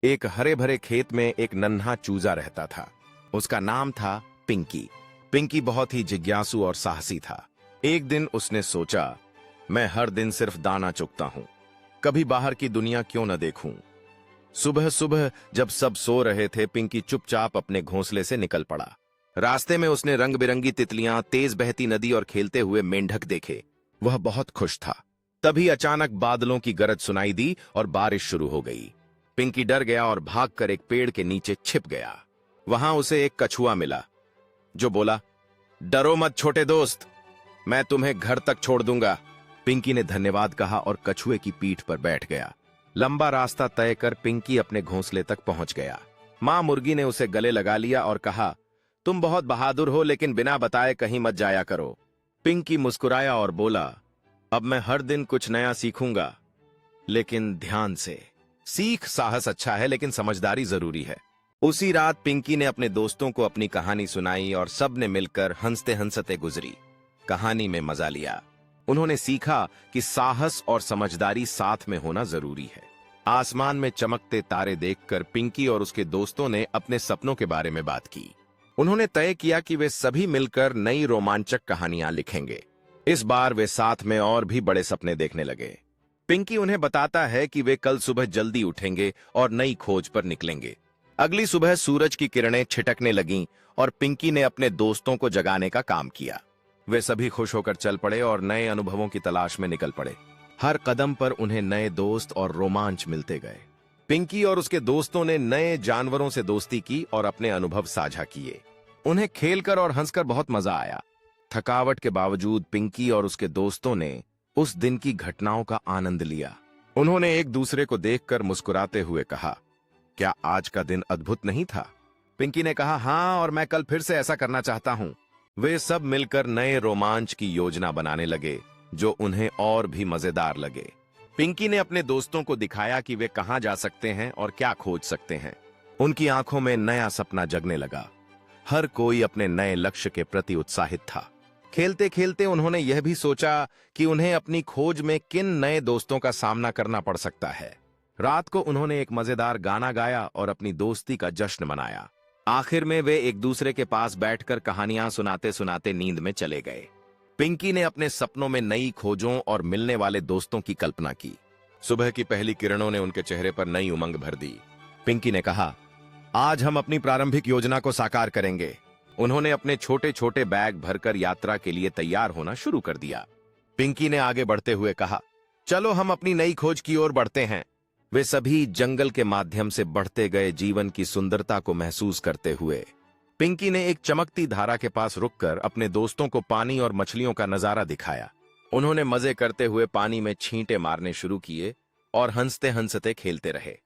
एक हरे भरे खेत में एक नन्हा चूजा रहता था। उसका नाम था पिंकी। पिंकी बहुत ही जिज्ञासु और साहसी था। एक दिन उसने सोचा, मैं हर दिन सिर्फ दाना चुगता हूं, कभी बाहर की दुनिया क्यों न देखूं। सुबह सुबह जब सब सो रहे थे, पिंकी चुपचाप अपने घोंसले से निकल पड़ा। रास्ते में उसने रंग बिरंगी तितलियां, तेज बहती नदी और खेलते हुए मेंढक देखे। वह बहुत खुश था। तभी अचानक बादलों की गरज सुनाई दी और बारिश शुरू हो गई। पिंकी डर गया और भागकर एक पेड़ के नीचे छिप गया। वहां उसे एक कछुआ मिला जो बोला, डरो मत छोटे दोस्त, मैं तुम्हें घर तक छोड़ दूंगा। पिंकी ने धन्यवाद कहा और कछुए की पीठ पर बैठ गया। लंबा रास्ता तय कर पिंकी अपने घोंसले तक पहुंच गया। मां मुर्गी ने उसे गले लगा लिया और कहा, तुम बहुत बहादुर हो, लेकिन बिना बताए कहीं मत जाया करो। पिंकी मुस्कुराया और बोला, अब मैं हर दिन कुछ नया सीखूंगा, लेकिन ध्यान से। सीख साहस अच्छा है, लेकिन समझदारी जरूरी है। उसी रात पिंकी ने अपने दोस्तों को अपनी कहानी सुनाई और सब ने मिलकर हंसते हंसते गुजरी। कहानी में मजा लिया। उन्होंने सीखा कि साहस और समझदारी साथ में होना जरूरी है। आसमान में चमकते तारे देखकर पिंकी और उसके दोस्तों ने अपने सपनों के बारे में बात की। उन्होंने तय किया कि वे सभी मिलकर नई रोमांचक कहानियां लिखेंगे। इस बार वे साथ में और भी बड़े सपने देखने लगे। पिंकी उन्हें बताता है कि वे कल सुबह जल्दी उठेंगे और नई खोज पर निकलेंगे। अगली सुबह सूरज की किरणें छिटकने लगीं और पिंकी ने अपने दोस्तों को जगाने का काम किया। वे सभी खुश होकर चल पड़े और नए अनुभवों की तलाश में निकल पड़े। हर कदम पर उन्हें नए दोस्त और रोमांच मिलते गए। पिंकी और उसके दोस्तों ने नए जानवरों से दोस्ती की और अपने अनुभव साझा किए। उन्हें खेलकर और हंसकर बहुत मजा आया। थकावट के बावजूद पिंकी और उसके दोस्तों ने उस दिन की घटनाओं का आनंद लिया। उन्होंने एक दूसरे को देखकर मुस्कुराते हुए कहा, क्या आज का दिन अद्भुत नहीं था? पिंकी ने कहा, हाँ, और मैं कल फिर से ऐसा करना चाहता हूं। वे सब मिलकर नए रोमांच की योजना बनाने लगे, जो उन्हें और भी मजेदार लगे। पिंकी ने अपने दोस्तों को दिखाया कि वे कहां जा सकते हैं और क्या खोज सकते हैं। उनकी आंखों में नया सपना जगने लगा। हर कोई अपने नए लक्ष्य के प्रति उत्साहित था। खेलते खेलते उन्होंने यह भी सोचा कि उन्हें अपनी खोज में किन नए दोस्तों का सामना करना पड़ सकता है। रात को उन्होंने एक मजेदार गाना गाया और अपनी दोस्ती का जश्न मनाया। आखिर में वे एक दूसरे के पास बैठकर कहानियां सुनाते सुनाते नींद में चले गए। पिंकी ने अपने सपनों में नई खोजों और मिलने वाले दोस्तों की कल्पना की। सुबह की पहली किरणों ने उनके चेहरे पर नई उमंग भर दी। पिंकी ने कहा, आज हम अपनी प्रारंभिक योजना को साकार करेंगे। उन्होंने अपने छोटे छोटे बैग भरकर यात्रा के लिए तैयार होना शुरू कर दिया। पिंकी ने आगे बढ़ते हुए कहा, चलो हम अपनी नई खोज की ओर बढ़ते हैं। वे सभी जंगल के माध्यम से बढ़ते गए, जीवन की सुंदरता को महसूस करते हुए। पिंकी ने एक चमकती धारा के पास रुककर अपने दोस्तों को पानी और मछलियों का नजारा दिखाया। उन्होंने मजे करते हुए पानी में छींटे मारने शुरू किए और हंसते हंसते खेलते रहे।